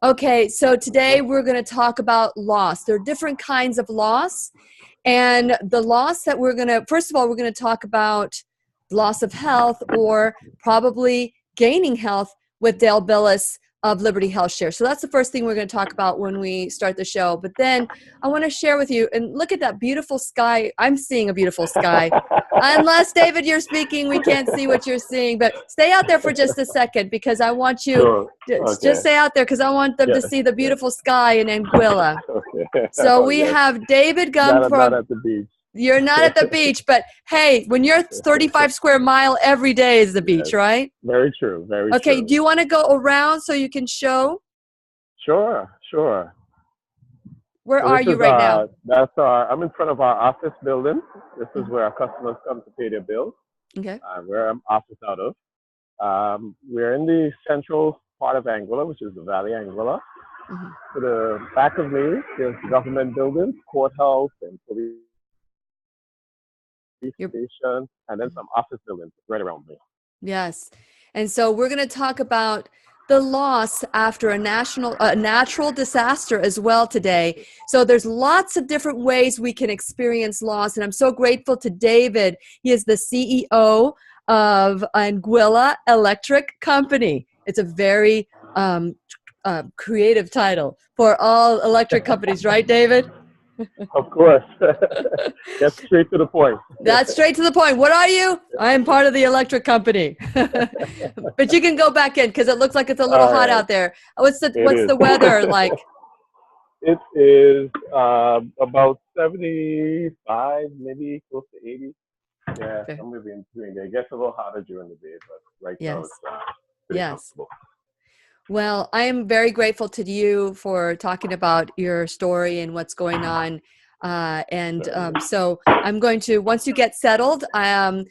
Okay, so today we're going to talk about loss. There are different kinds of loss. And the loss that first of all, we're going to talk about loss of health or probably gaining health with Dale Billis of Liberty Health Share. So that's the first thing we're going to talk about when we start the show. But then I want to share with you, and look at that beautiful sky. I'm seeing a beautiful sky. Unless, David, you're speaking, we can't see what you're seeing. But stay out there for just a second because I want you just stay out there because I want them to see the beautiful sky in Anguilla. Okay. So we have David Gumbs not at the beach. You're not at the beach, but hey, when you're 35 square mile, every day is the beach, right? Very true. Very true. Okay, do you want to go around so you can show? Sure. Where are you right now? I'm in front of our office building. This is where our customers come to pay their bills. Okay. Where I'm office out of. We're in the central part of Anguilla, which is the Valley Anguilla. Mm-hmm. To the back of me, there's government buildings, courthouse, and police station, and then some office buildings right around me. Yes. And so we're going to talk about the loss after a natural disaster as well today. So there's lots of different ways we can experience loss. And I'm so grateful to David. He is the CEO of Anguilla Electric Company. It's a very creative title for all electric companies, right, David? Of course. That's straight to the point. That's straight to the point. What are you? I am part of the electric company. But you can go back in because it looks like it's a little hot out there. What's the weather like? It is about 75, maybe close to 80. Yeah, okay. Somewhere in between there. It gets a little hotter during the day, but right now it's pretty comfortable. Well, I am very grateful to you for talking about your story and what's going on. So I'm going to, once you get settled, then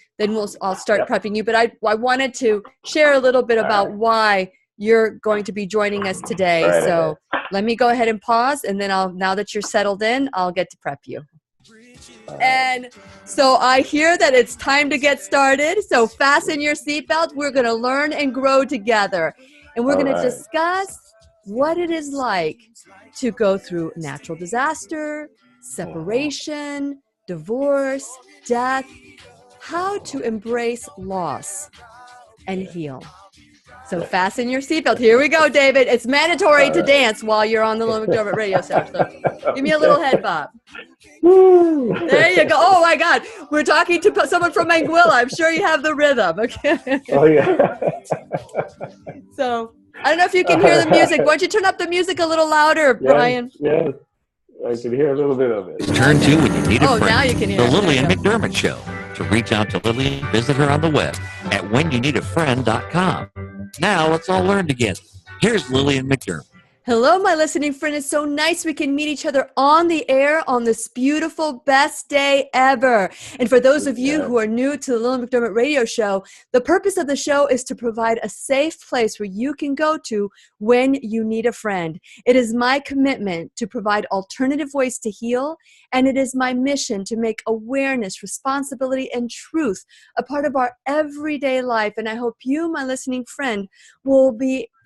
I'll start prepping you. But I wanted to share a little bit about why you're going to be joining us today. So let me go ahead and pause, and then now that you're settled in, I'll get to prep you. And so I hear that it's time to get started. So fasten your seatbelt. We're going to learn and grow together. And we're going to discuss what it is like to go through natural disaster, separation, divorce, death, how to embrace loss and heal. So fasten your seatbelt. Here we go, David. It's mandatory to dance while you're on the Lillian McDermott radio show. So give me a little head bob. There you go. Oh, my God. We're talking to someone from Anguilla. I'm sure you have the rhythm. Okay. Oh, yeah. So I don't know if you can hear the music. Why don't you turn up the music a little louder, Brian? Yes. I can hear a little bit of it. Turn to when you need a friend. Now you can hear The Lillian McDermott Show. To reach out to Lillian, visit her on the web at whenyouneedafriend.com. Now let's all learn together. Here's Lillian McDermott. Hello, my listening friend. It's so nice we can meet each other on the air on this beautiful, best day ever. And for those of you who are new to the Lillian McDermott radio show, the purpose of the show is to provide a safe place where you can go to when you need a friend. It is my commitment to provide alternative ways to heal, and it is my mission to make awareness, responsibility, and truth a part of our everyday life. And I hope you, my listening friend, will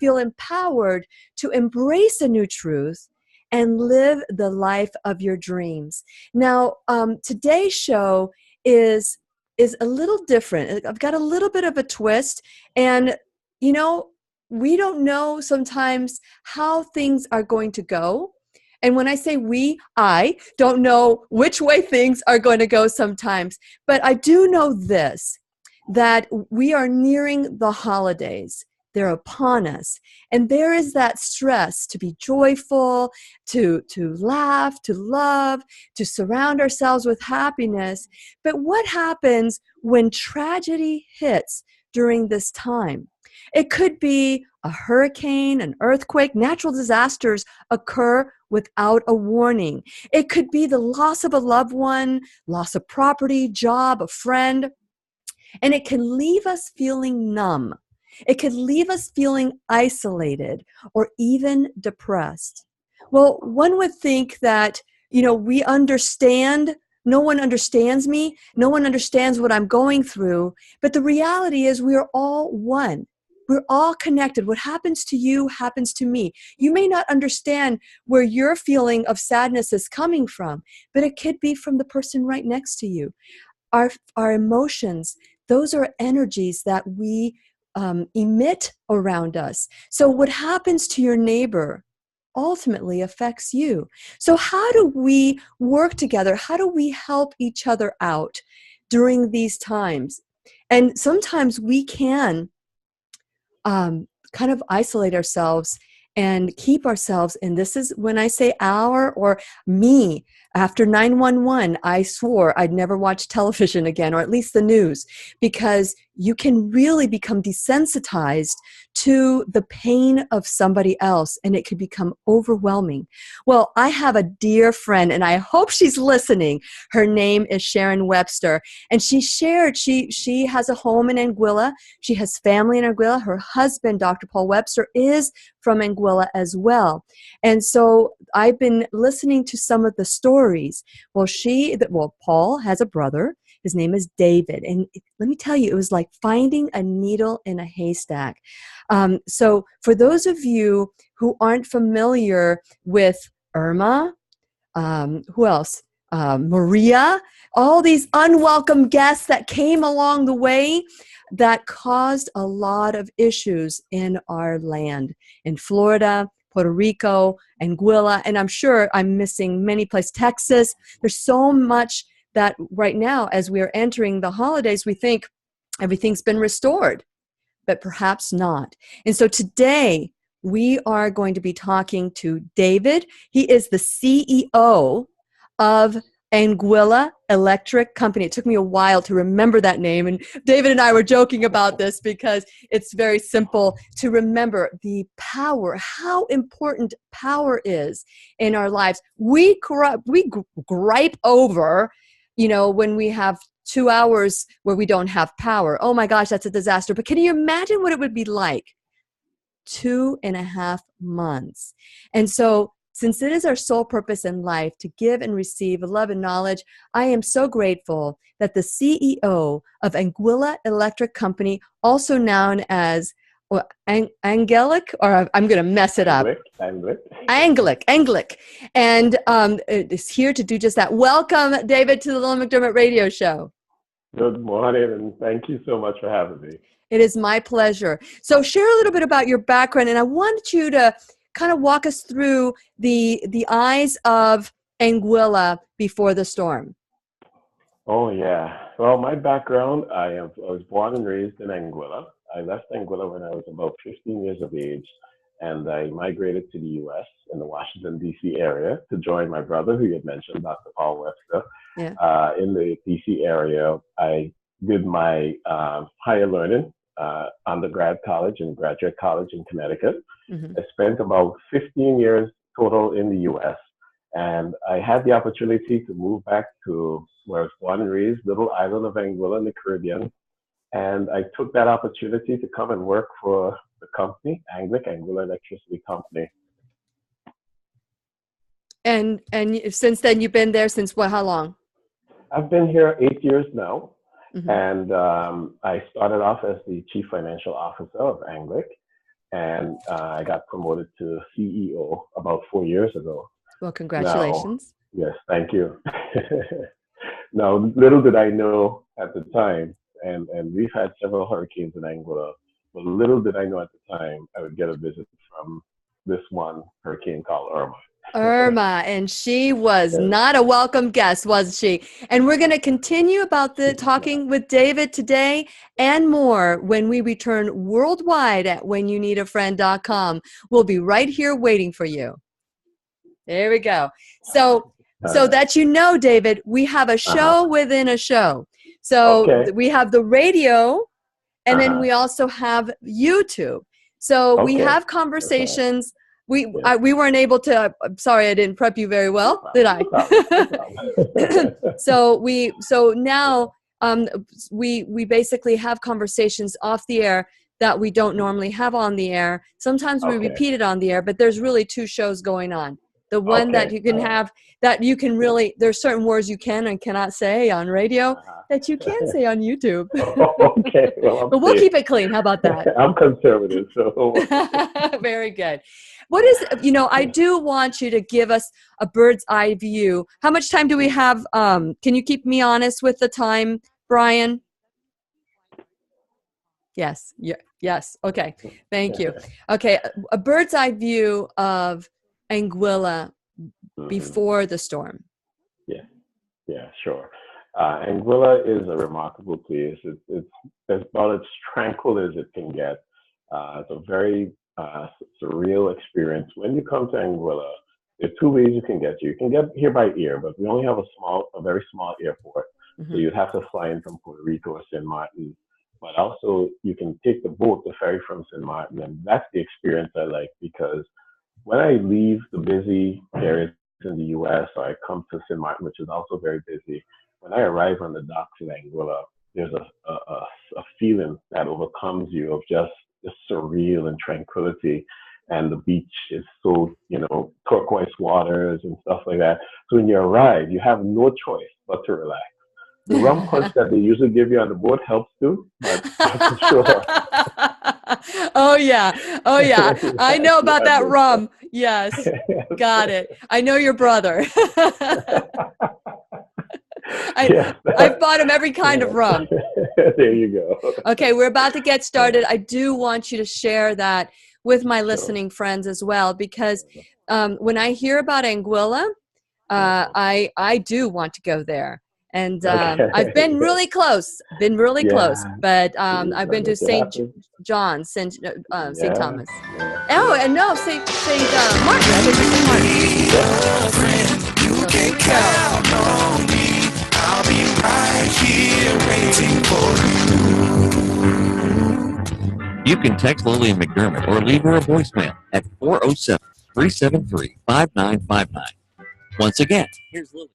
feel empowered to embrace a new truth and live the life of your dreams. Now, today's show is a little different. I've got a little bit of a twist, and we don't know sometimes how things are going to go. And when I say I don't know which way things are going to go sometimes, but I do know this, that we are nearing the holidays. They're upon us. And there is that stress to be joyful, to laugh, to love, to surround ourselves with happiness. But what happens when tragedy hits during this time? It could be a hurricane, an earthquake. Natural disasters occur without a warning. It could be the loss of a loved one, loss of property, job, a friend. And it can leave us feeling numb. It could leave us feeling isolated or even depressed. Well, one would think that, we understand. No one understands me. No one understands what I'm going through. But the reality is we are all one. we're all connected. What happens to you happens to me. You may not understand where your feeling of sadness is coming from, but it could be from the person right next to you. Our emotions, those are energies that we emit around us. So what happens to your neighbor ultimately affects you. So how do we work together? How do we help each other out during these times? And sometimes we can kind of isolate ourselves and keep ourselves, and this is when I say our or me, after 9/11, I swore I'd never watch television again, or at least the news, because you can really become desensitized to the pain of somebody else, and it could become overwhelming. Well, I have a dear friend, and I hope she's listening. Her name is Sharon Webster, and she shared, she has a home in Anguilla. She has family in Anguilla. Her husband, Dr. Paul Webster, is from Anguilla as well. And so I've been listening to some of the stories. Well, Paul has a brother. His name is David. And let me tell you, it was like finding a needle in a haystack. So for those of you who aren't familiar with Irma, who else? Maria, all these unwelcome guests that came along the way that caused a lot of issues in our land, in Florida, Puerto Rico, Anguilla, and I'm sure I'm missing many places, Texas. There's so much that right now, as we are entering the holidays, we think everything's been restored, but perhaps not. And so today, we are going to be talking to David. He is the CEO of Anguilla Electric Company. It took me a while to remember that name, and David and I were joking about this because it's very simple to remember the power, how important power is in our lives. We gripe over, when we have 2 hours where we don't have power. Oh my gosh, that's a disaster. But can you imagine what it would be like 2.5 months? And so since it is our sole purpose in life to give and receive love and knowledge, I am so grateful that the CEO of Anguilla Electric Company, also known as Angelic, or I'm going to mess it up. Anglic. And is here to do just that. Welcome, David, to the Lillian McDermott Radio Show. Good morning, and thank you so much for having me. It is my pleasure. So share a little bit about your background, and I want you to kind of walk us through the eyes of Anguilla before the storm. Oh, yeah. Well, my background, I was born and raised in Anguilla. I left Anguilla when I was about 15 years of age, and I migrated to the U.S. in the Washington, D.C. area to join my brother, who you had mentioned, Dr. Paul Webster. Yeah. In the D.C. area, I did my higher learning, undergrad college and graduate college in Connecticut. Mm-hmm. I spent about 15 years total in the U.S., and I had the opportunity to move back to where I was born and raised, little island of Anguilla in the Caribbean. And I took that opportunity to come and work for the company, Anguilla Electricity Company. And since then, you've been there since what? How long? I've been here 8 years now. Mm-hmm. And I started off as the Chief Financial Officer of Anglic, and I got promoted to CEO about 4 years ago. Well, congratulations. Now, yes, thank you. Now, little did I know at the time, and we've had several hurricanes in Anguilla, but little did I know at the time I would get a visit from this one hurricane called Irma. And she was not a welcome guest, was she? And we're going to continue about the talking with David today and more when we return worldwide at whenyouneedafriend.com. We'll be right here waiting for you. There we go. So that David, we have a show within a show. So we have the radio, and then we also have YouTube. So we have conversations. We weren't able to. I'm sorry, I didn't prep you very well, did I? So now we basically have conversations off the air that we don't normally have on the air. Sometimes we repeat it on the air, but there's really 2 shows going on. the one that you can have, that you can really, there's certain words you can and cannot say on radio that you can say on YouTube. Okay. Well, but we'll keep it clean. How about that? I'm conservative, so. Very good. What is, I do want you to give us a bird's eye view. How much time do we have? Can you keep me honest with the time, Brian? Yes. Yes. Okay. Thank you. Okay. A bird's eye view of Anguilla before the storm. Yeah, sure. Anguilla is a remarkable place. It's about as tranquil as it can get. It's a very surreal experience. When you come to Anguilla, there are two ways you can get here. You can get here by air, but we only have a very small airport. So you'd have to fly in from Puerto Rico or St. Martin. But also you can take the boat, the ferry from St. Martin. And that's the experience I like, because when I leave the busy areas in the US, or I come to St. Martin, which is also very busy, when I arrive on the docks in Anguilla, there's a feeling that overcomes you of just surreal and tranquility. And the beach is so, turquoise waters and stuff like that. So when you arrive, you have no choice but to relax. The rum punch that they usually give you on the boat helps too, but for sure. Oh yeah. I know about that rum. Yes. Got it. I know your brother. I've bought him every kind of rum. There you go. Okay, we're about to get started. I do want you to share that with my listening friends as well, because when I hear about Anguilla, I do want to go there. And I've been really close, but I've been to St. John's, St. Thomas. Oh, and no, St. Martin. I've been to St. Martin. You can count on me. I'll be right here waiting for you. You can text Lillian McDermott or leave her a voicemail at 407-373-5959. Once again, here's Lillian.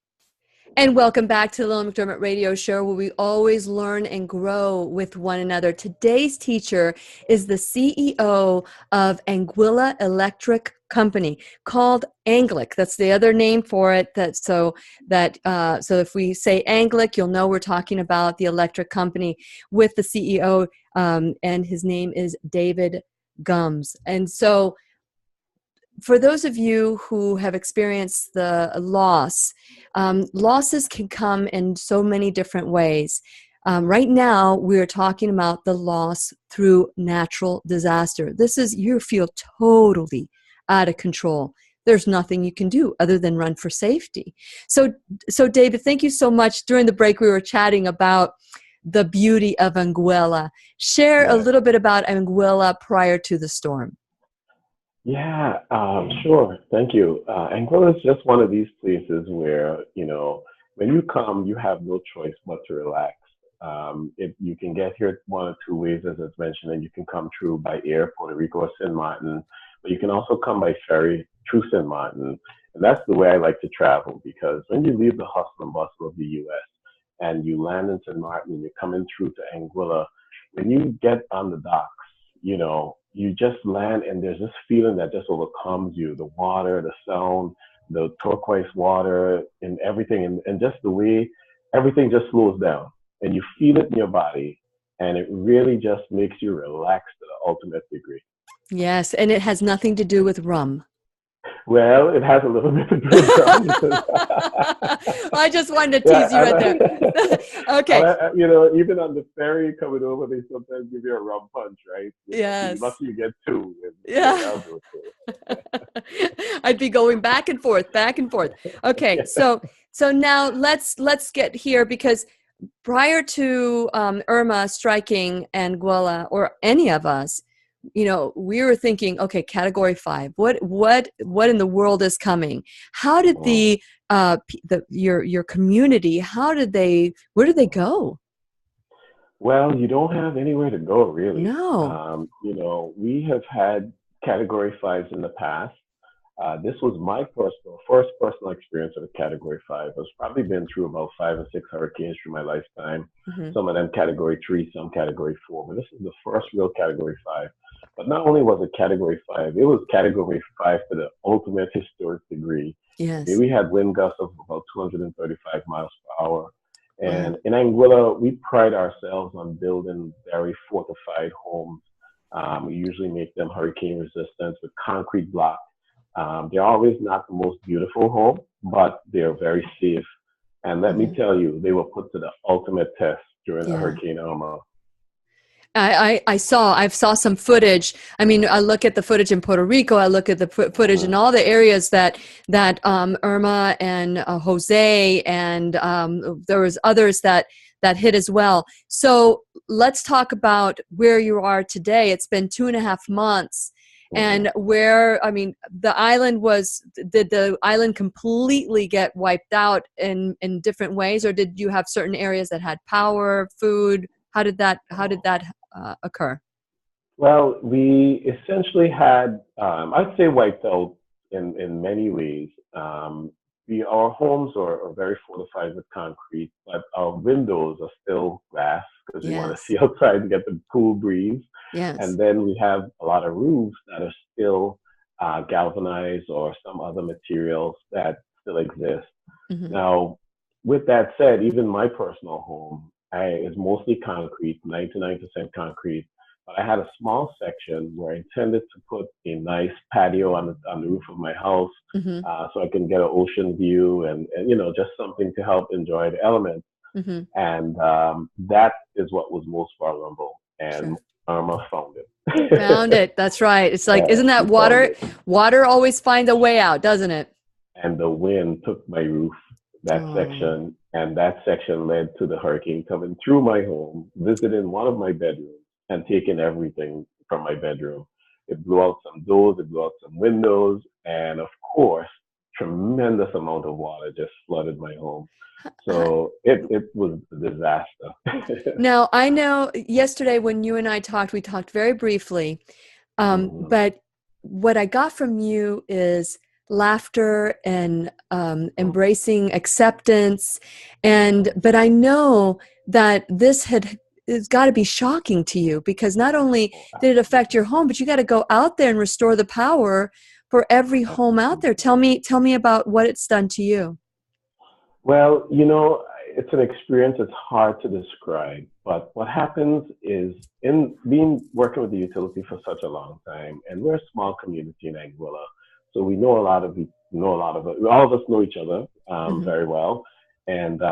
And welcome back to the Lillian McDermott Radio Show, where we always learn and grow with one another. Today's teacher is the CEO of Anguilla Electric Company, called Anglic. That's the other name for it. So if we say Anglic, you'll know we're talking about the electric company with the CEO, and his name is David Gumbs. And so, for those of you who have experienced the loss, losses can come in so many different ways. Right now, we're talking about the loss through natural disaster. You feel totally out of control. There's nothing you can do other than run for safety. So David, thank you so much. During the break, we were chatting about the beauty of Anguilla. Share a little bit about Anguilla prior to the storm. Yeah, sure. Thank you. Anguilla is just one of these places where, when you come, you have no choice but to relax. You can get here one or two ways, as I've mentioned, and you can come through by air, Puerto Rico or St. Martin, but you can also come by ferry through St. Martin. And that's the way I like to travel, because when you leave the hustle and bustle of the US and you land in St. Martin and you're coming through to Anguilla, when you get on the docks, you just land and there's this feeling that just overcomes you, the water, the sound, the turquoise water and everything, and just the way everything just slows down and you feel it in your body, and it really just makes you relax to the ultimate degree. Yes, and it has nothing to do with rum. Well, it has a little bit to do with rum. I just wanted to tease you right there. Okay. Even on the ferry coming over, they sometimes give you a rum punch, right? Yes. Lucky you get two. Yeah. I'd be going back and forth. Okay, so now let's get here, because prior to Irma striking Anguilla or any of us, we were thinking, okay, Category 5. What in the world is coming? How did your community? Where did they go? Well, you don't have anywhere to go, really. No. We have had Category 5s in the past. This was my first personal experience with a Category 5. I've probably been through about 5 or 6 hurricanes through my lifetime. Mm-hmm. Some of them Category 3, some Category 4. But this is the first real Category 5. But not only was it Category 5, it was Category 5 to the ultimate historic degree. Yes. We had wind gusts of about 235 miles per hour. And Wow. in Anguilla, we pride ourselves on building very fortified homes. We usually make them hurricane resistant with concrete blocks. They're always not the most beautiful home, but they're very safe. And let me tell you, they were put to the ultimate test during the Hurricane Irma. I saw some footage. I mean, I look at the footage in Puerto Rico. I look at the footage in all the areas that Irma and Jose and there was others that hit as well. So let's talk about where you are today. It's been 2.5 months, and where, I mean, the island did the island completely get wiped out in different ways, or did you have certain areas that had power, food? How did that occur? Well, we essentially had, I'd say, wiped out in many ways. Our homes are very fortified with concrete, but our windows are still glass because we want to see outside and get the cool breeze. Yes. And then we have a lot of roofs that are still galvanized or some other materials that still exist. Now, with that said, even my personal home is mostly concrete, 99% concrete. But I had a small section where I intended to put a nice patio on the roof of my house, so I can get an ocean view and just something to help enjoy the elements. And that is what was most vulnerable. And Irma found it. Found it. That's right. It's like, isn't that water? Water always finds a way out, doesn't it? And the wind took my roof, that section, and that section led to the hurricane coming through my home, visiting one of my bedrooms, and taking everything from my bedroom. It blew out some doors, it blew out some windows, and of course, tremendous amount of water just flooded my home. So it was a disaster. Now, I know yesterday when you and I talked, we talked very briefly, but what I got from you is laughter and embracing acceptance. But I know that it's got to be shocking to you, because not only did it affect your home, but you got to go out there and restore the power for every home out there. Tell me about what it's done to you. Well, it's an experience that's hard to describe, but what happens is, in working with the utility for such a long time, and we're a small community in Anguilla, so we know all of us know each other very well. And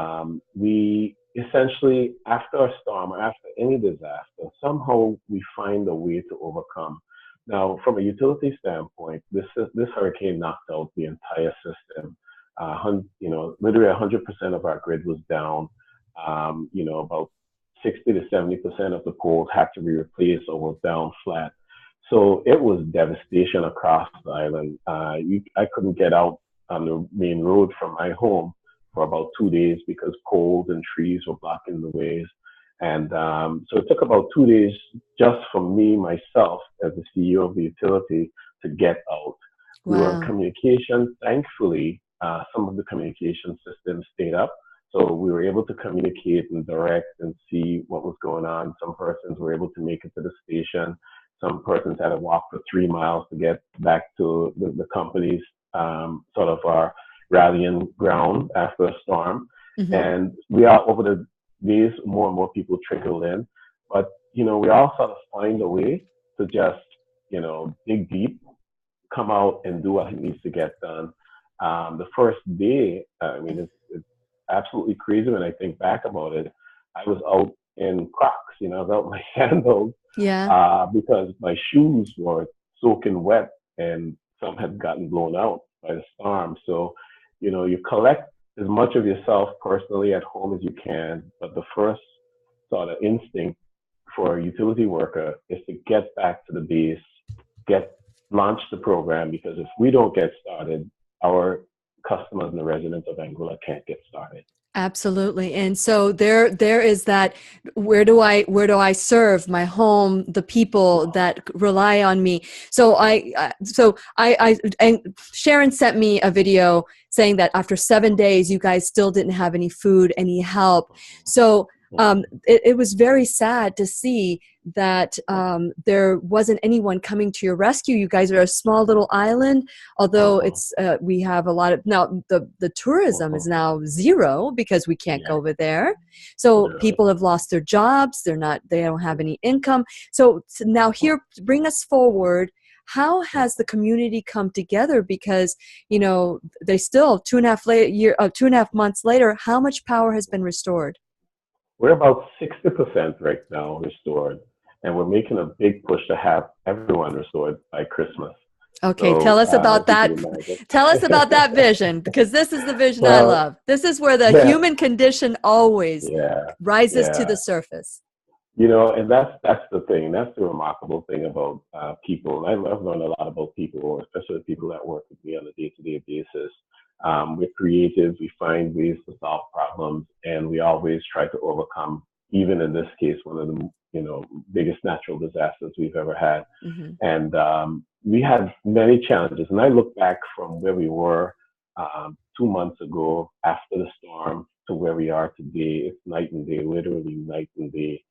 we essentially, after a storm or after any disaster, somehow we find a way to overcome. Now, from a utility standpoint, this hurricane knocked out the entire system. Literally 100% of our grid was down. About 60 to 70% of the poles had to be replaced or was down flat. So it was devastation across the island. I couldn't get out on the main road from my home for about 2 days because poles and trees were blocking the ways. And so it took about 2 days just for me, myself, as the CEO of the utility, to get out. Wow. We were in communication. Thankfully, some of the communication systems stayed up. So we were able to communicate and direct and see what was going on. Some persons were able to make it to the station. Some persons had to walk for 3 miles to get back to the company's sort of our rallying ground after a storm. And we are, over the days, more and more people trickled in. But, we all sort of find a way to just, dig deep, come out and do what needs to get done. The first day, it's absolutely crazy when I think back about it. I was out in Crocs, I was out in my sandals. Because my shoes were soaking wet and some had gotten blown out by the storm. So, you collect as much of yourself personally at home as you can, but the first sort of instinct for a utility worker is to get back to the base, launch the program, because if we don't get started, our customers and the residents of Anguilla can't get started. Absolutely. And so there is that, where do I serve my home, the people that rely on me? So and Sharon sent me a video saying that after 7 days, you guys still didn't have any food, any help. So it was very sad to see that there wasn't anyone coming to your rescue. You guys are a small little island, although it's we have a lot of now the tourism is now zero because we can't go over there. So people have lost their jobs. They don't have any income. So now here, bring us forward. How has the community come together? Because, you know, they still 2.5 months later, how much power has been restored? We're about 60% right now restored, and we're making a big push to have everyone restored by Christmas. Okay, so, tell us about that. Tell us about that vision, because this is the vision I love. This is where the human condition always rises to the surface. You know, and that's the thing. That's the remarkable thing about people. I've learned a lot about people, especially people that work with me on a day-to-day basis. We're creative. We find ways to solve problems, and we always try to overcome. Even in this case, one of the biggest natural disasters we've ever had, and we had many challenges. And I look back from where we were 2 months ago after the storm to where we are today. It's night and day, literally night and day.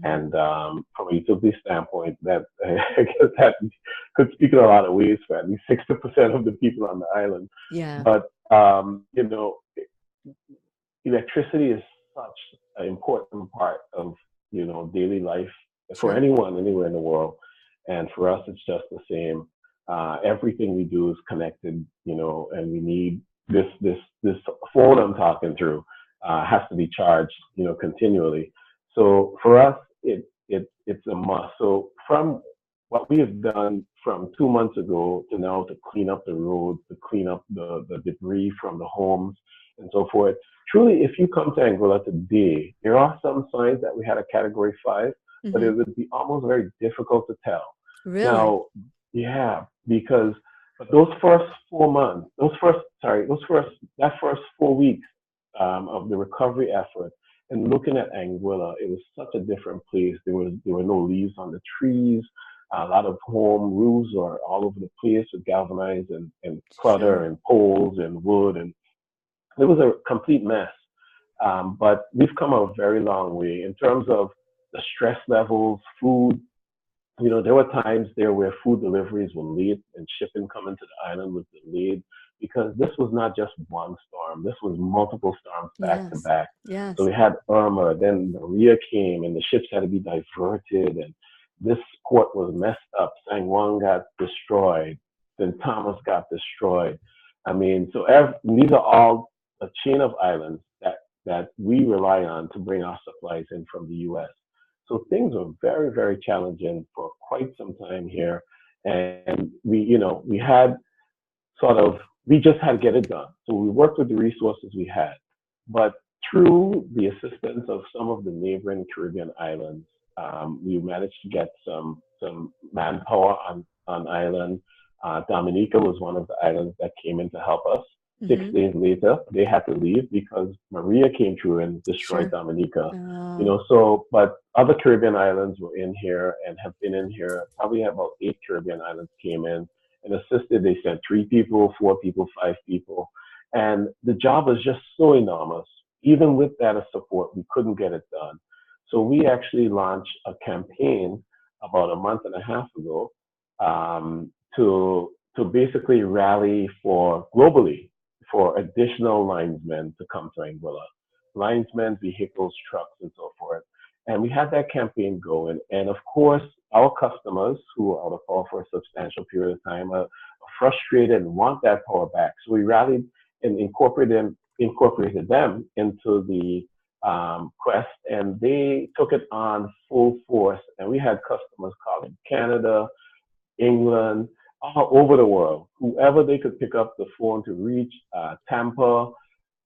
And from a utility standpoint, that I guess that could speak in a lot of ways for at least 60% of the people on the island. Yeah. But electricity is such an important part of daily life for anyone anywhere in the world, and for us it's just the same. Everything we do is connected, and we need this phone I'm talking through has to be charged, continually. So for us, it's a must. So from what we have done from 2 months ago to now to clean up the roads, to clean up the debris from the homes and so forth. Truly, if you come to Anguilla today, there are some signs that we had a Category 5, but it would be almost very difficult to tell. Really? Now, yeah, because those first 4 months, that first 4 weeks of the recovery effort, and looking at Anguilla, it was such a different place. There were no leaves on the trees. A lot of home roofs were all over the place with galvanized and clutter and poles and wood, and it was a complete mess. But we've come a very long way in terms of the stress levels, food. There were times there where food deliveries were late and shipping coming to the island was delayed, because this was not just one storm. This was multiple storms back to back. Yes. So we had Irma, then Maria came, and the ships had to be diverted, and this port was messed up. San Juan got destroyed, then Thomas got destroyed. I mean, so these are all a chain of islands that we rely on to bring our supplies in from the U.S. So things were very, very challenging for quite some time here, and we just had to get it done. So we worked with the resources we had, but through the assistance of some of the neighboring Caribbean islands, we managed to get some manpower on island. Dominica was one of the islands that came in to help us. 6 days later, they had to leave because Maria came through and destroyed Dominica. But other Caribbean islands were in here and have been in here. Probably about 8 Caribbean islands came in and assisted. They sent 3 people, 4 people, 5 people. And the job was just so enormous. Even with that support, we couldn't get it done. So we actually launched a campaign about a month and a half ago to basically rally globally for additional linesmen to come to Anguilla. Linesmen, vehicles, trucks, and so forth. And we had that campaign going. And of course, our customers who are out of power for a substantial period of time are frustrated and want that power back. So we rallied and incorporated them into the quest, and they took it on full force. And we had customers calling Canada, England, all over the world, whoever they could pick up the phone to reach, Tampa,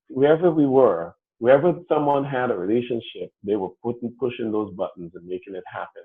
wherever we were, wherever someone had a relationship, they were pushing those buttons and making it happen.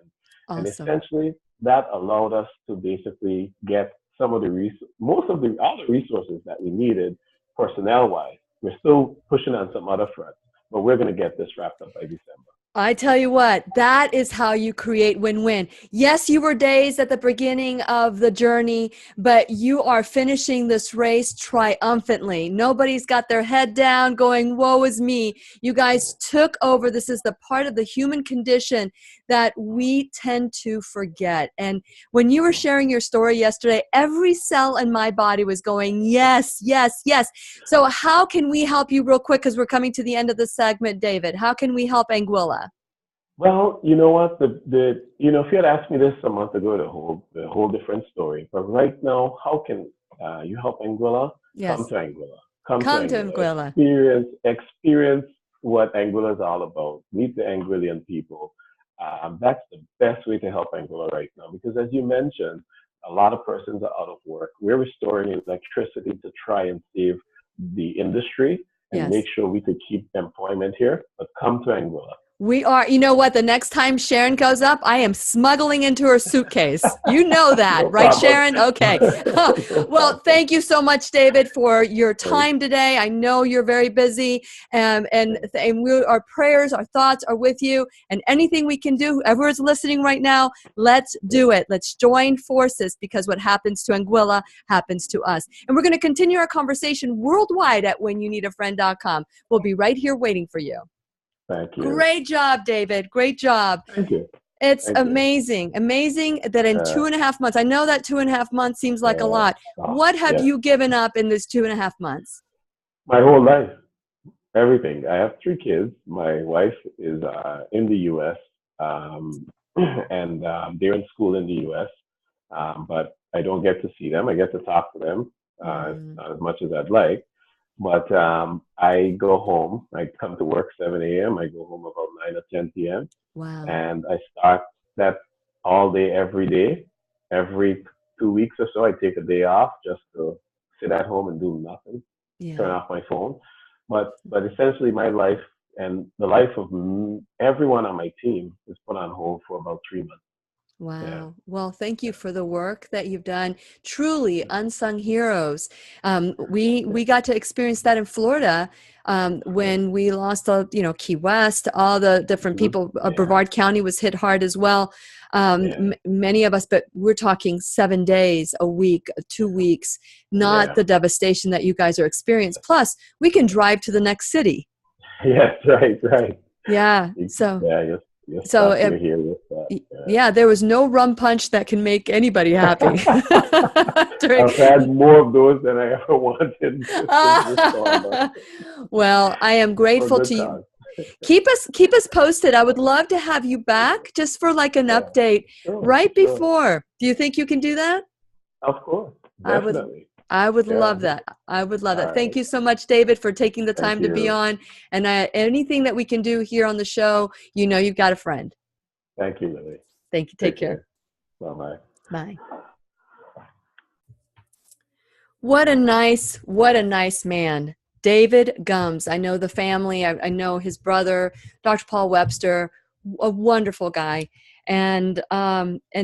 Awesome. And essentially, that allowed us to basically get some of all the resources that we needed personnel-wise. We're still pushing on some other fronts, but we're going to get this wrapped up by December. I tell you what, that is how you create win-win. Yes, you were dazed at the beginning of the journey, but you are finishing this race triumphantly. Nobody's got their head down going, woe is me. You guys took over. This is the part of the human condition that we tend to forget. And when you were sharing your story yesterday, every cell in my body was going, yes, yes, yes. So how can we help you real quick, because we're coming to the end of the segment, David? How can we help Anguilla? Well, you know what? If you had asked me this a month ago, the whole different story. But right now, how can you help Anguilla? Yes. Come to Anguilla. Come to Anguilla. Experience what Anguilla is all about. Meet the Anguillian people. That's the best way to help Anguilla right now, because as you mentioned, a lot of persons are out of work. We're restoring electricity to try and save the industry and make sure we could keep employment here. But come to Anguilla. We are, you know what, the next time Sharon goes up, I am smuggling into her suitcase. You know that, no right, problem. Sharon? Okay. Well, thank you so much, David, for your time today. I know you're very busy, and our prayers, our thoughts are with you, and anything we can do, whoever is listening right now, let's do it. Let's join forces, because what happens to Anguilla happens to us. And we're going to continue our conversation worldwide at whenyounneedafriend.com. We'll be right here waiting for you. Thank you. Great job, David. Great job. Thank you. It's amazing. Amazing that in 2.5 months, I know that 2.5 months seems like a lot. What have you given up in this 2.5 months? My whole life. Everything. I have 3 kids. My wife is in the U.S. And they're in school in the U.S. But I don't get to see them. I get to talk to them not as much as I'd like. But I go home. I come to work 7 a.m. I go home about 9 or 10 p.m. Wow. And I start that all day, every day. Every 2 weeks or so, I take a day off just to sit at home and do nothing, turn off my phone. But essentially, my life and the life of everyone on my team is put on hold for about 3 months. Wow. Yeah. Well, thank you for the work that you've done. Truly unsung heroes. We got to experience that in Florida when we lost, Key West, all the different people. Brevard County was hit hard as well. Many of us, but we're talking 7 days, a week, 2 weeks, not the devastation that you guys are experiencing. Plus, we can drive to the next city. Yes, right. Yeah. So. Yeah, so there was no rum punch that can make anybody happy. I've had more of those than I ever wanted. Well, I am grateful to you. Keep us posted. I would love to have you back just for like an update before. Do you think you can do that? Of course, definitely. I would love that. I would love that. Thank you so much, David, for taking the time to be on. And anything that we can do here on the show, you've got a friend. Thank you, Lily. Thank you. Take care. Bye-bye. Bye. What a nice man. David Gumbs. I know the family. I know his brother, Dr. Paul Webster, a wonderful guy. And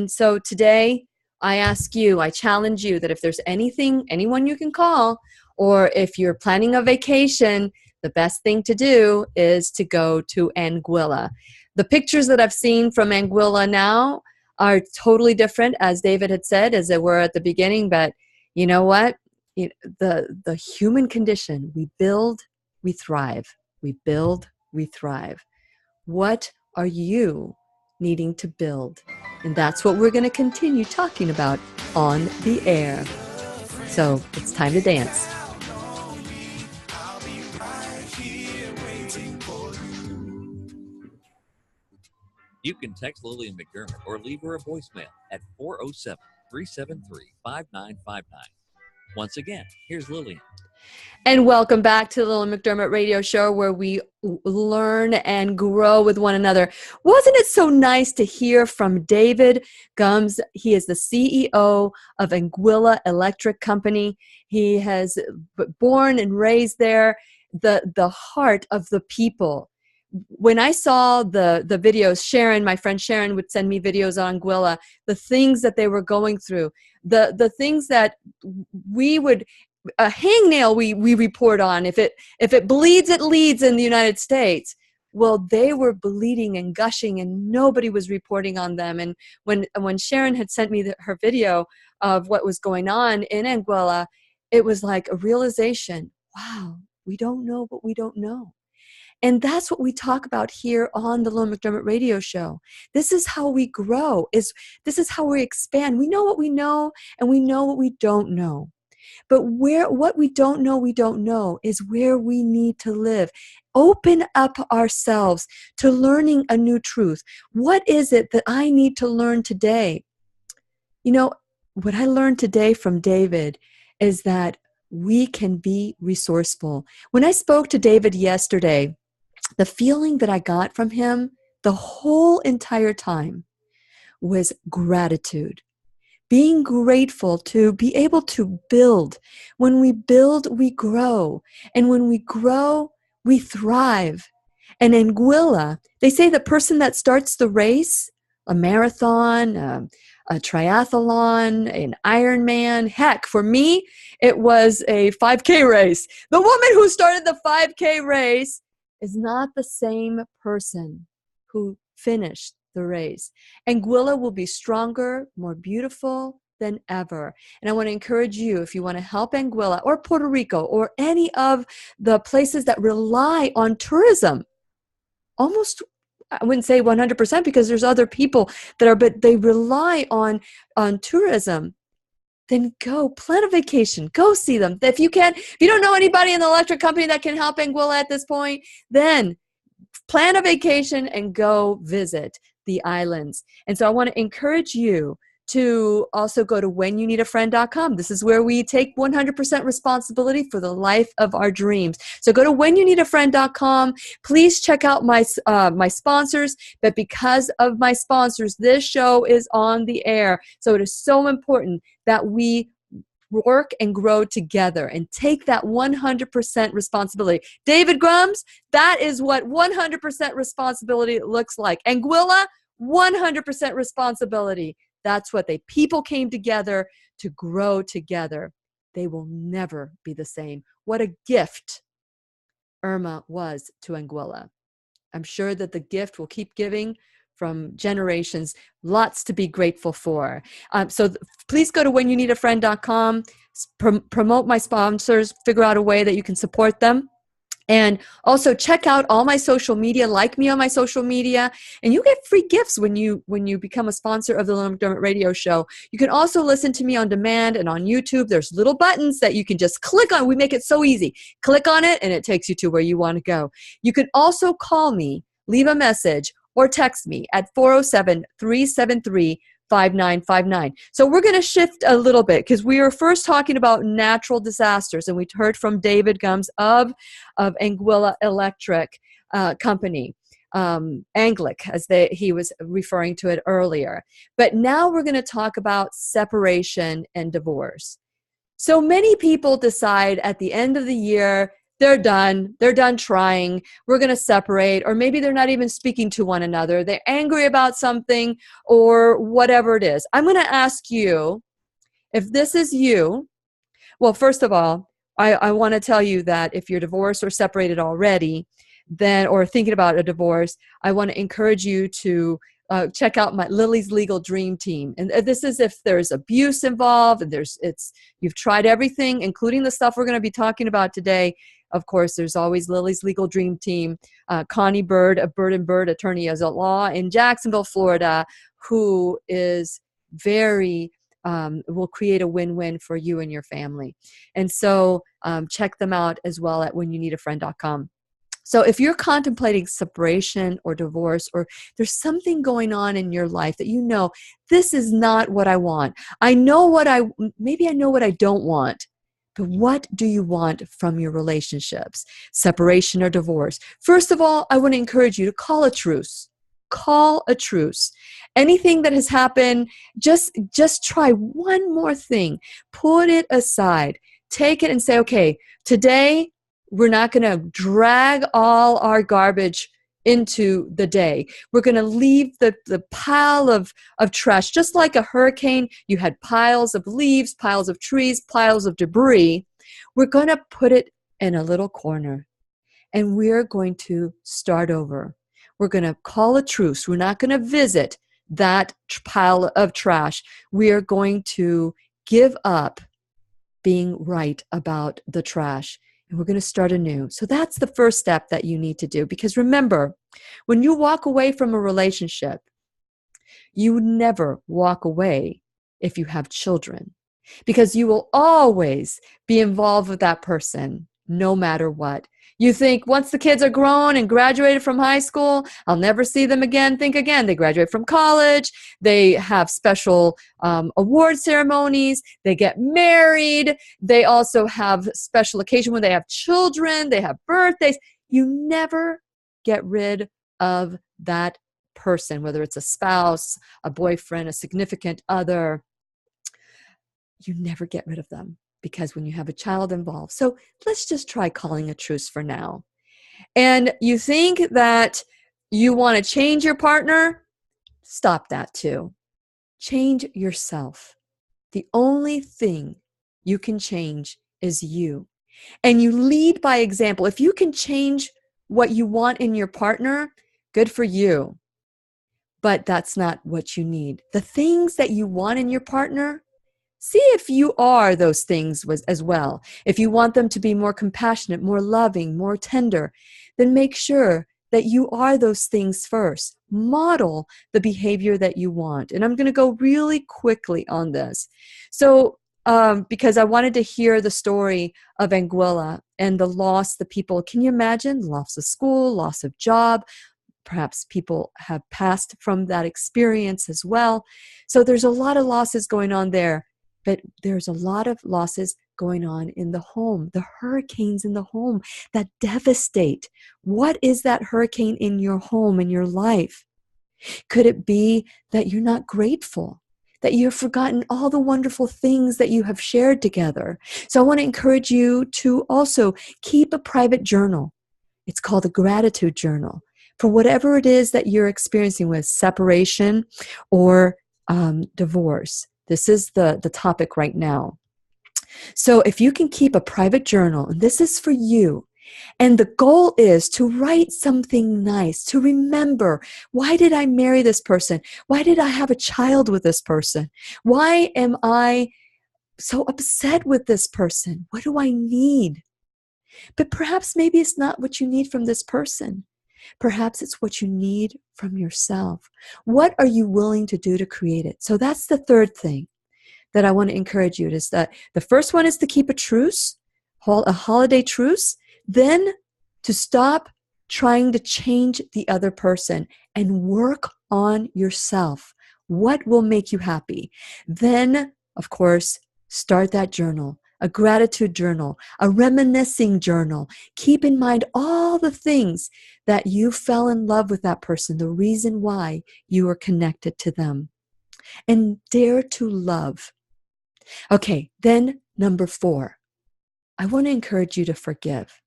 so today, I challenge you that if there's anyone you can call, or if you're planning a vacation, the best thing to do is to go to Anguilla. The pictures that I've seen from Anguilla now are totally different, as David had said, as they were at the beginning. But you know what? The human condition, we build, we thrive. We build, we thrive. What are you needing to build? And that's what we're going to continue talking about on the air. So it's time to dance. You can text Lillian McDermott or leave her a voicemail at 407-373-5959. Once again, here's Lillian. And welcome back to the Lillian McDermott Radio Show, where we learn and grow with one another. Wasn't it so nice to hear from David Gumbs? He is the CEO of Anguilla Electric Company. He has born and raised there, the heart of the people. When I saw the videos, my friend Sharon would send me videos on Anguilla, the things that they were going through, the things that we would... A hangnail we report on. If it bleeds, it leads in the United States. Well, they were bleeding and gushing and nobody was reporting on them. And when Sharon had sent me her video of what was going on in Anguilla, it was like a realization, wow, we don't know what we don't know. And that's what we talk about here on the Lillian McDermott radio show. This is how we grow. This is how we expand. We know what we know, and we know what we don't know. But what we don't know is where we need to live. Open up ourselves to learning a new truth. What is it that I need to learn today? You know, what I learned today from David is that we can be resourceful. When I spoke to David yesterday, the feeling that I got from him the whole entire time was gratitude. Being grateful to be able to build. When we build, we grow. And when we grow, we thrive. And in Anguilla, they say the person that starts the race, a marathon, a triathlon, an Ironman, heck, for me, it was a 5K race. The woman who started the 5K race is not the same person who finished the race. Anguilla will be stronger, more beautiful than ever. And I want to encourage you, if you want to help Anguilla or Puerto Rico or any of the places that rely on tourism, almost, I wouldn't say 100% because there's other people that are, but they rely on tourism, then go plan a vacation, go see them. If you don't know anybody in the electric company that can help Anguilla at this point, then plan a vacation and go visit the islands. And so I want to encourage you to also go to whenyouneedafriend.com. This is where we take 100% responsibility for the life of our dreams. So go to whenyouneedafriend.com. Please check out my sponsors. But because of my sponsors, this show is on the air. So it is so important that we work and grow together and take that 100% responsibility. David Gumbs, that is what 100% responsibility looks like. Anguilla, 100% responsibility. That's what people came together to grow together. They will never be the same. What a gift Irma was to Anguilla. I'm sure that the gift will keep giving from generations. Lots to be grateful for. So please go to whenyouneedafriend.com, promote my sponsors, figure out a way that you can support them. And also check out all my social media, like me on my social media, and you get free gifts when you become a sponsor of the Lillian McDermott radio show. You can also listen to me on demand and on YouTube. There's little buttons that you can just click on. We make it so easy. Click on it and it takes you to where you want to go. You can also call me, leave a message, or text me at 407-373-5959. So we're going to shift a little bit because we were first talking about natural disasters, and we heard from David Gumbs of Anguilla Electric Company, Anglic, as he was referring to it earlier. But now we're going to talk about separation and divorce. So many people decide at the end of the year, they're done trying, we're going to separate, or maybe they're not even speaking to one another. They're angry about something or whatever it is. I'm going to ask you, if this is you, well, first of all, I want to tell you that if you're divorced or separated already, then, or thinking about a divorce, I want to encourage you to check out my Lily's Legal Dream Team. And this is if there's abuse involved and you've tried everything, including the stuff we're going to be talking about today. Of course, there's always Lily's Legal Dream Team. Connie Bird of Bird & Bird Attorney at Law in Jacksonville, Florida, who is will create a win-win for you and your family. And so check them out as well at whenyouneedafriend.com. So if you're contemplating separation or divorce, or there's something going on in your life that you know, this is not what I want. Maybe I know what I don't want. But what do you want from your relationships, separation or divorce? First of all, I want to encourage you to call a truce. Call a truce. Anything that has happened, just try one more thing. Put it aside. Take it and say, okay, today we're not going to drag all our garbage into the day. We're going to leave the pile of trash. Just like a hurricane, you had piles of leaves, piles of trees, piles of debris. We're going to put it in a little corner. and we're going to start over. We're going to call a truce. We're not going to visit that pile of trash. We are going to give up being right about the trash, and we're going to start anew. So that's the first step that you need to do, because remember, when you walk away from a relationship, you never walk away if you have children, because you will always be involved with that person no matter what. You think once the kids are grown and graduated from high school, I'll never see them again. Think again. They graduate from college. They have special award ceremonies. They get married. They also have special occasion when they have children. They have birthdays. You never get rid of that person, whether it's a spouse, a boyfriend, a significant other. You never get rid of them, because when you have a child involved. So let's just try calling a truce for now. And you think that you want to change your partner? Stop that too. Change yourself. The only thing you can change is you. And you lead by example. If you can change what you want in your partner, good for you. But that's not what you need. The things that you want in your partner, see if you are those things as well. If you want them to be more compassionate, more loving, more tender, then make sure that you are those things first. Model the behavior that you want. And I'm going to go really quickly on this. So, because I wanted to hear the story of Anguilla and the loss, the people, can you imagine? Loss of school, loss of job. Perhaps people have passed from that experience as well. So there's a lot of losses going on there. But there's a lot of losses going on in the home, the hurricanes in the home that devastate. What is that hurricane in your home, in your life? Could it be that you're not grateful, that you've forgotten all the wonderful things that you have shared together? So I want to encourage you to also keep a private journal. It's called a gratitude journal for whatever it is that you're experiencing with separation or divorce. This is the topic right now. So if you can keep a private journal, and this is for you, and the goal is to write something nice, to remember, why did I marry this person? Why did I have a child with this person? Why am I so upset with this person? What do I need? But perhaps maybe it's not what you need from this person. Perhaps it's what you need from yourself. What are you willing to do to create it? So that's the third thing that I want to encourage you, is that the first one is to keep a truce, a holiday truce, then to stop trying to change the other person and work on yourself. What will make you happy? Then, of course, start that journal. A gratitude journal, a reminiscing journal. Keep in mind all the things that you fell in love with that person, the reason why you were connected to them. And dare to love. Okay, then number 4, I want to encourage you to forgive.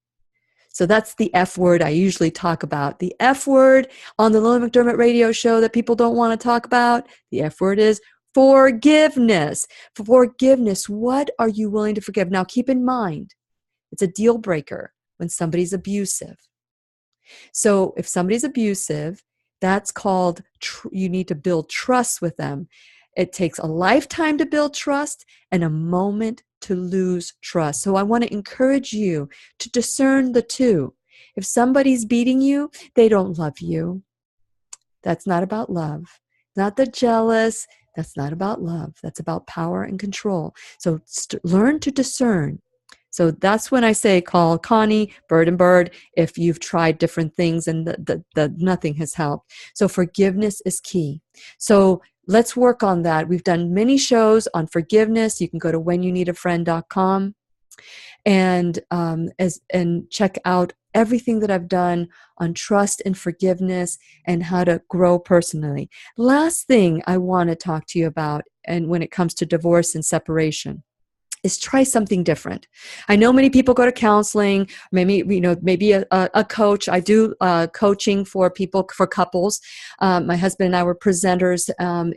So that's the F word I usually talk about. The F word on the Lillian McDermott radio show that people don't want to talk about, the F word is forgiveness. Forgiveness. What are you willing to forgive? Now, keep in mind, it's a deal breaker when somebody's abusive. So if somebody's abusive, that's called, you need to build trust with them. It takes a lifetime to build trust and a moment to lose trust. So I want to encourage you to discern the two. If somebody's beating you, they don't love you. That's not about love. Not the jealous. That's not about love. That's about power and control. So learn to discern. So that's when I say call Connie, Bird and Bird, if you've tried different things and the nothing has helped. So forgiveness is key. So let's work on that. We've done many shows on forgiveness. You can go to whenyouneedafriend.com and check out everything that I've done on trust and forgiveness and how to grow personally. Last thing I want to talk to you about, and when it comes to divorce and separation, is try something different. I know many people go to counseling, maybe a coach. I do coaching for people, for couples. My husband and I were presenters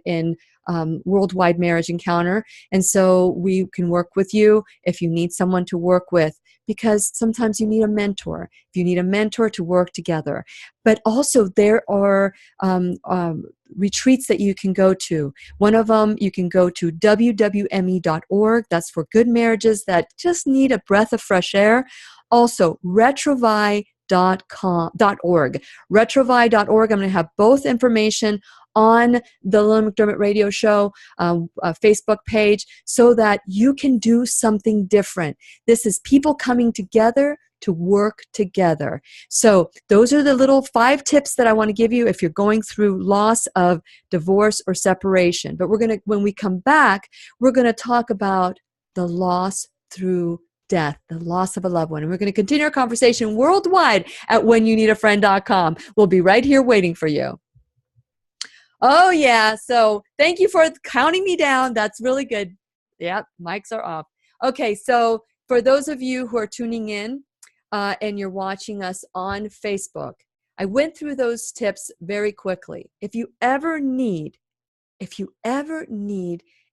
in Worldwide Marriage Encounter. And so we can work with you if you need someone to work with, because sometimes you need a mentor. If you need a mentor to work together. But also there are retreats that you can go to. One of them, you can go to wwme.org. That's for good marriages that just need a breath of fresh air. Also, retrovi.org. Retrovi.org. I'm going to have both information on the Lillian McDermott Radio Show Facebook page so that you can do something different. This is people coming together to work together. So those are the little 5 tips that I want to give you if you're going through loss of divorce or separation. But when we come back, we're going to talk about the loss through death, the loss of a loved one. And we're going to continue our conversation worldwide at whenyouneedafriend.com. We'll be right here waiting for you. Oh, yeah. So thank you for counting me down. That's really good. Yep, mics are off. Okay, so for those of you who are tuning in and you're watching us on Facebook, I went through those tips very quickly. If you ever need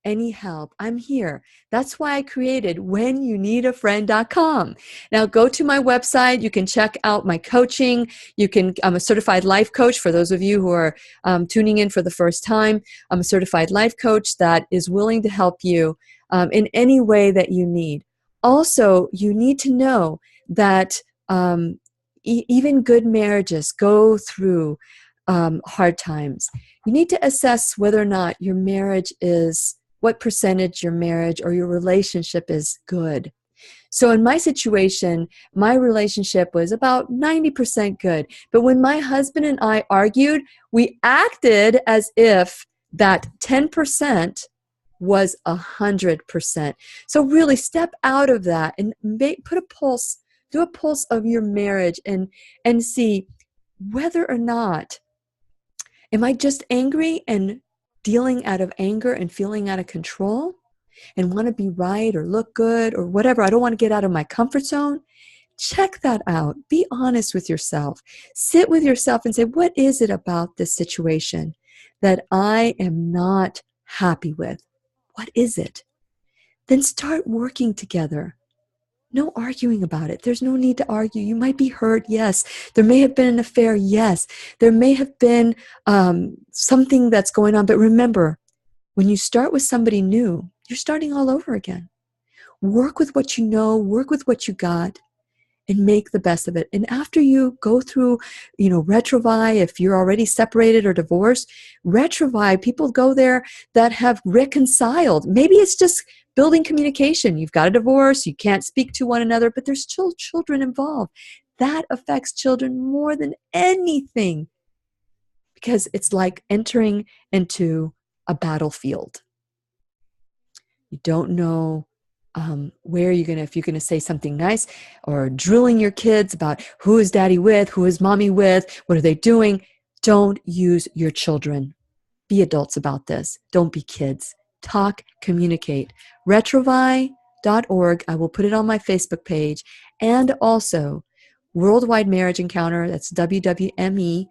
any help, I'm here. That's why I created whenyouneedafriend.com. Now go to my website. You can check out my coaching. I'm a certified life coach for those of you who are tuning in for the first time. I'm a certified life coach that is willing to help you in any way that you need. Also, you need to know that even good marriages go through hard times. You need to assess whether or not your marriage what percentage your marriage or your relationship is good. So in my situation, my relationship was about 90% good. But when my husband and I argued, we acted as if that 10% was 100%. So really step out of that and do a pulse of your marriage and see whether or not, am I just angry and dealing out of anger and feeling out of control and want to be right or look good or whatever? I don't want to get out of my comfort zone. Check that out. Be honest with yourself. Sit with yourself and say, what is it about this situation that I am not happy with? What is it? Then start working together. No arguing about it. There's no need to argue. You might be hurt, yes. There may have been an affair, yes. There may have been something that's going on. But remember, when you start with somebody new, you're starting all over again. Work with what you know, work with what you got, and make the best of it. And after you go through, Retrovi, if you're already separated or divorced, Retrovi, people go there that have reconciled. Maybe it's just building communication. You've got a divorce, you can't speak to one another, but there's still children involved. That affects children more than anything because it's like entering into a battlefield. You don't know where if you're going to say something nice or drilling your kids about who is daddy with, who is mommy with, what are they doing. Don't use your children. Be adults about this. Don't be kids. Talk, communicate. Retrovi.org. I will put it on my Facebook page. And also Worldwide Marriage Encounter. That's WWME.org.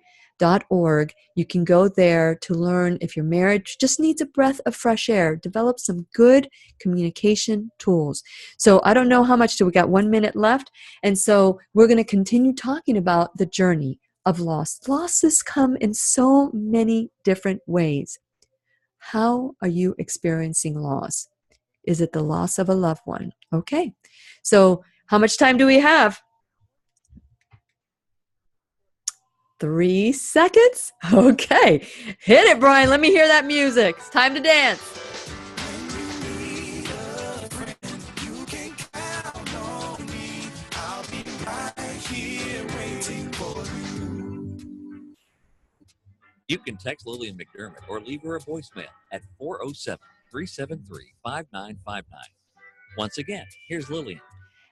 You can go there to learn if your marriage just needs a breath of fresh air. Develop some good communication tools. So I don't know how much we got 1 minute left. And so we're going to continue talking about the journey of loss. Losses come in so many different ways. How are you experiencing loss? Is it the loss of a loved one? Okay. So how much time do we have? 3 seconds? Okay. Hit it, Brian. Let me hear that music. It's time to dance. You can text Lillian McDermott or leave her a voicemail at 407-373-5959. Once again, here's Lillian.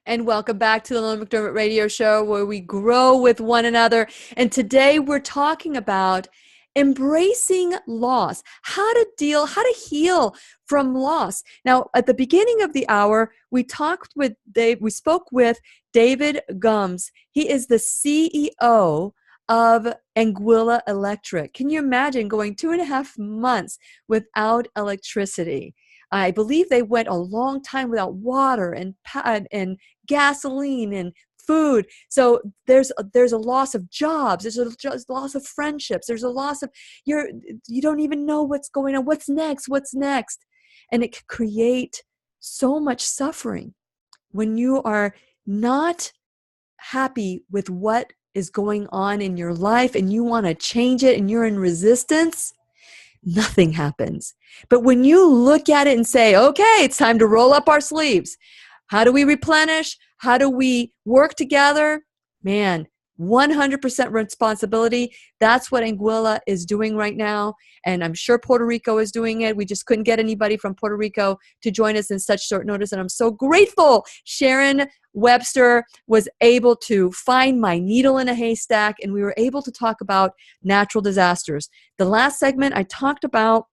And welcome back to the Lillian McDermott Radio Show, where we grow with one another. And today we're talking about embracing loss, how to heal from loss. Now, at the beginning of the hour, we spoke with David Gumbs. He is the CEO of Anguilla Electric. Can you imagine going 2.5 months without electricity? I believe they went a long time without water and gasoline and food. So there's a loss of jobs. There's a loss of friendships. There's a loss of you don't even know what's going on. What's next? What's next? And it can create so much suffering when you are not happy with what is going on in your life and you want to change it and you're in resistance. Nothing happens. But when you look at it and say, okay, it's time to roll up our sleeves. How do we replenish? How do we work together? Man, 100% responsibility. That's what Anguilla is doing right now. And I'm sure Puerto Rico is doing it. We just couldn't get anybody from Puerto Rico to join us in such short notice. And I'm so grateful Sharon Webster was able to find my needle in a haystack, and we were able to talk about natural disasters. The last segment, I talked about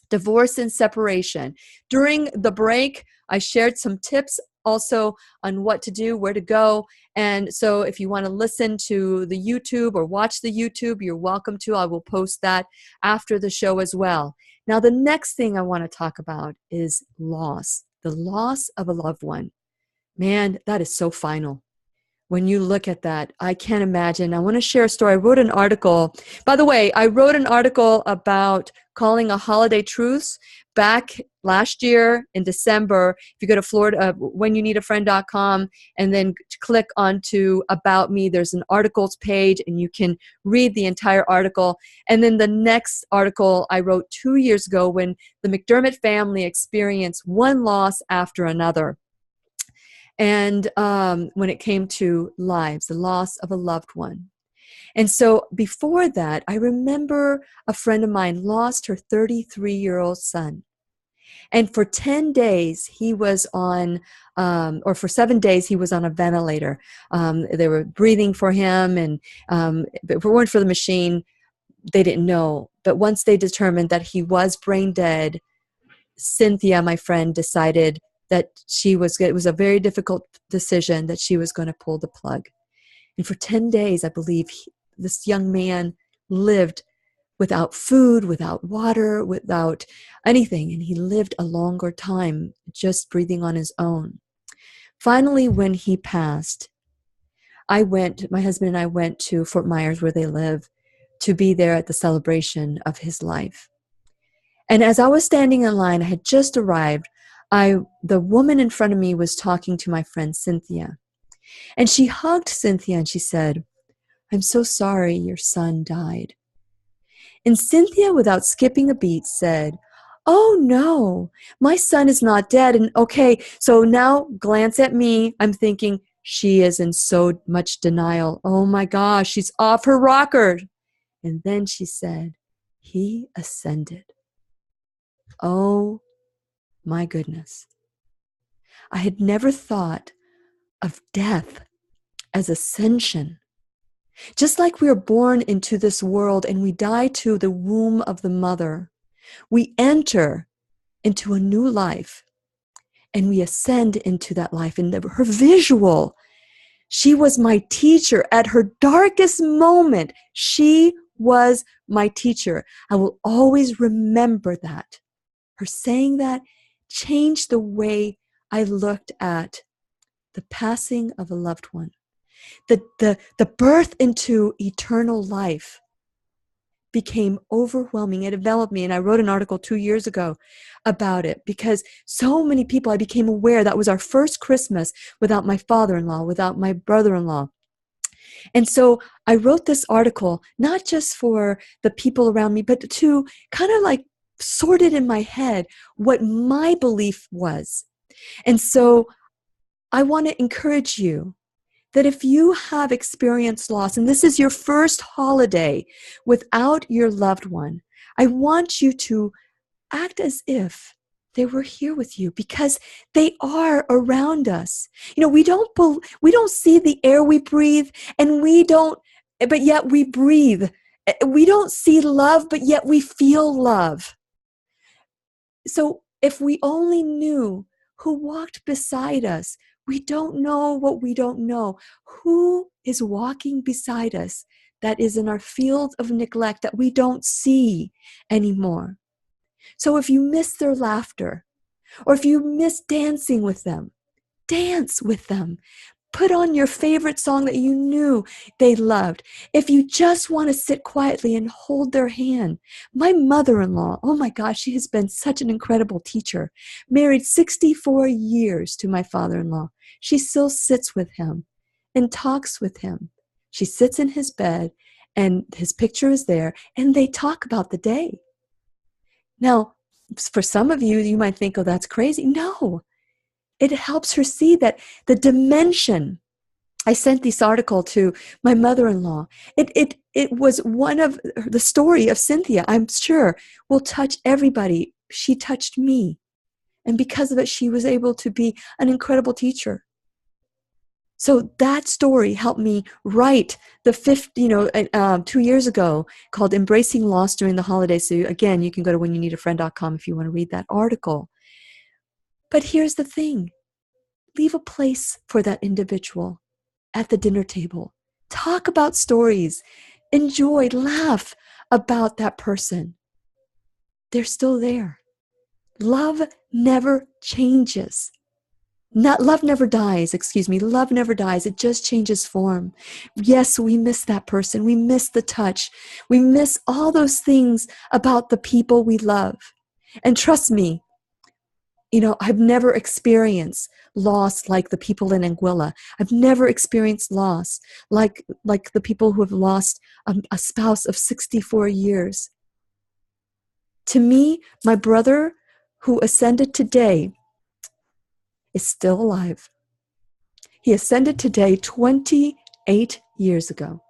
divorce and separation. During the break, I shared some tips also on what to do, where to go. And so if you want to listen to the YouTube or watch the YouTube, you're welcome to. I will post that after the show as well. Now, the next thing I want to talk about is loss, the loss of a loved one. Man, that is so final. When you look at that, I can't imagine. I want to share a story. I wrote an article. By the way, I wrote an article about calling a holiday truce back last year in December. If you go to whenyouneedafriend.com and then click onto About Me, there's an articles page and you can read the entire article. And then the next article I wrote 2 years ago when the McDermott family experienced one loss after another. And when it came to lives, the loss of a loved one. And so before that, I remember a friend of mine lost her 33-year-old son. And for 10 days, he was on, or for 7 days, he was on a ventilator. They were breathing for him, and if it weren't for the machine, they didn't know. But once they determined that he was brain dead, Cynthia, my friend, decided that it was a very difficult decision that she was going to pull the plug. And for 10 days, I believe this young man lived without food, without water, without anything. And he lived a longer time just breathing on his own. Finally, when he passed, my husband and I went to Fort Myers where they live to be there at the celebration of his life. And as I was standing in line, I had just arrived. The woman in front of me was talking to my friend Cynthia. And she hugged Cynthia and she said, "I'm so sorry your son died." And Cynthia, without skipping a beat, said, "Oh no, my son is not dead." And okay, so now glance at me. I'm thinking, she is in so much denial. Oh my gosh, she's off her rocker. And then she said, "He ascended." Oh my goodness. I had never thought of death as ascension. Just like we are born into this world and we die to the womb of the mother, we enter into a new life and we ascend into that life. And her visual, she was my teacher at her darkest moment. She was my teacher. I will always remember that. Her saying that changed the way I looked at the passing of a loved one. The birth into eternal life became overwhelming. It enveloped me, and I wrote an article 2 years ago about it because so many people, I became aware that was our first Christmas without my father-in-law, without my brother-in-law. And so I wrote this article, not just for the people around me, but to kind of like sort it in my head what my belief was. And so I want to encourage you that if you have experienced loss, and this is your first holiday without your loved one, I want you to act as if they were here with you, because they are around us. You know, we don't see the air we breathe, and but yet we breathe. We don't see love, but yet we feel love. So if we only knew who walked beside us, we don't know what we don't know. Who is walking beside us that is in our field of neglect that we don't see anymore. So if you miss their laughter, or if you miss dancing with them, dance with them. Put on your favorite song that you knew they loved. If you just want to sit quietly and hold their hand. My mother-in-law, oh my gosh, she has been such an incredible teacher. Married 64 years to my father-in-law. She still sits with him and talks with him. She sits in his bed and his picture is there and they talk about the day. Now, for some of you, you might think, oh, that's crazy. No. It helps her see that the dimension. I sent this article to my mother-in-law. It was one of the story of Cynthia, I'm sure, will touch everybody. She touched me. And because of it, she was able to be an incredible teacher. So that story helped me write the 2 years ago called Embracing Loss During the Holidays. So again, you can go to whenyouneedafriend.com if you want to read that article. But here's the thing. Leave a place for that individual at the dinner table. Talk about stories. Enjoy, laugh about that person. They're still there. Love never changes. Love never dies, Love never dies. It just changes form. Yes, we miss that person. We miss the touch. We miss all those things about the people we love. And trust me, I've never experienced loss like the people in Anguilla. I've never experienced loss like the people who have lost a spouse of 64 years. To me, my brother who ascended today is still alive. He ascended today 28 years ago.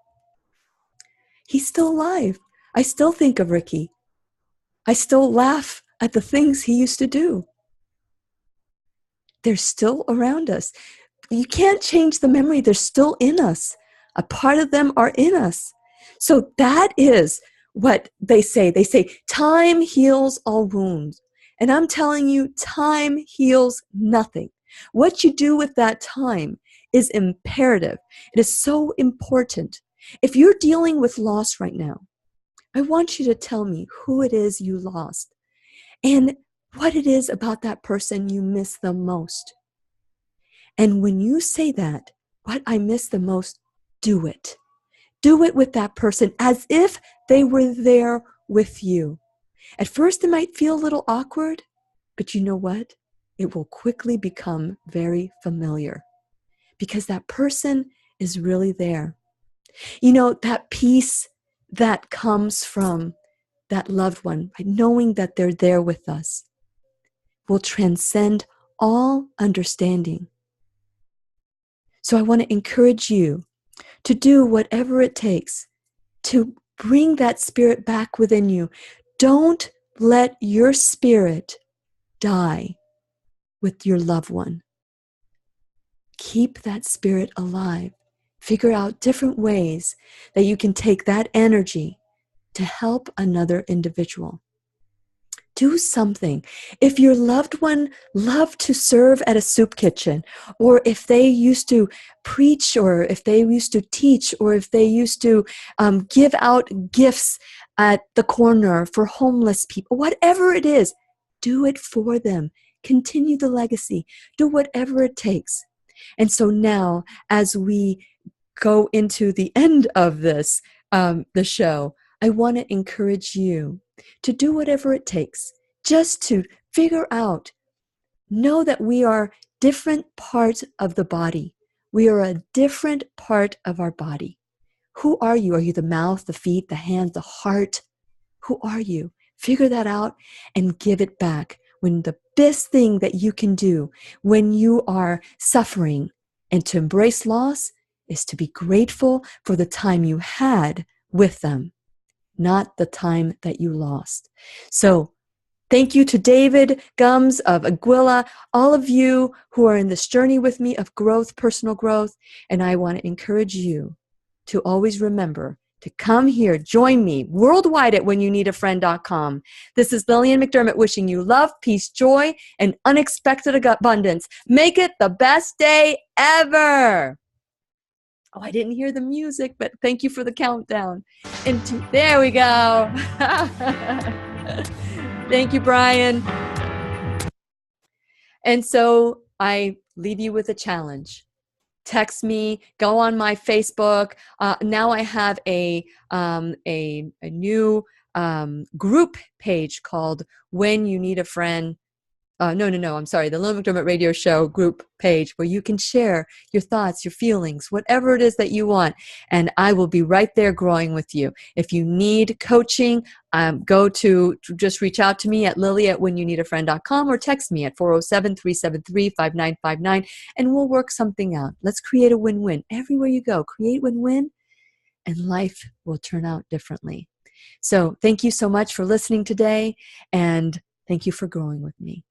He's still alive. I still think of Ricky. I still laugh at the things he used to do. They're still around us. You can't change the memory. They're still in us. A part of them are in us. So that is what they say. They say, time heals all wounds. And I'm telling you, time heals nothing. What you do with that time is imperative. It is so important. If you're dealing with loss right now, I want you to tell me who it is you lost and what it is about that person you miss the most. And when you say that, what I miss the most, do it. Do it with that person as if they were there with you. At first, it might feel a little awkward, but you know what? It will quickly become very familiar because that person is really there. That peace that comes from that loved one, by knowing that they're there with us, will transcend all understanding. So I want to encourage you to do whatever it takes to bring that spirit back within you. Don't let your spirit die with your loved one. Keep that spirit alive. Figure out different ways that you can take that energy to help another individual. Do something. If your loved one loved to serve at a soup kitchen, or if they used to preach, or if they used to teach, or if they used to give out gifts at the corner for homeless people, whatever it is, do it for them. Continue the legacy. Do whatever it takes. And so now, as we go into the end of this, the show, I want to encourage you to do whatever it takes just to figure out, know that we are different parts of the body. We are a different part of our body. Who are you? Are you the mouth, the feet, the hands, the heart? Who are you? Figure that out and give it back. When the best thing that you can do when you are suffering and to embrace loss is to be grateful for the time you had with them, not the time that you lost. So thank you to David Gumbs of Anguilla, all of you who are in this journey with me of growth, personal growth. And I want to encourage you to always remember to come here, join me worldwide at whenyouneedafriend.com. This is Lillian McDermott wishing you love, peace, joy, and unexpected abundance. Make it the best day ever. Oh, I didn't hear the music, but thank you for the countdown. There we go. Thank you, Brian. And so I leave you with a challenge. Text me, go on my Facebook. Now I have a new group page called When You Need a Friend. I'm sorry. The Lillian McDermott Radio Show group page where you can share your thoughts, your feelings, whatever it is that you want. And I will be right there growing with you. If you need coaching, just reach out to me at lily@whenyouneedafriend.com or text me at 407-373-5959 and we'll work something out. Let's create a win-win. Everywhere you go, create win-win and life will turn out differently. So thank you so much for listening today and thank you for growing with me.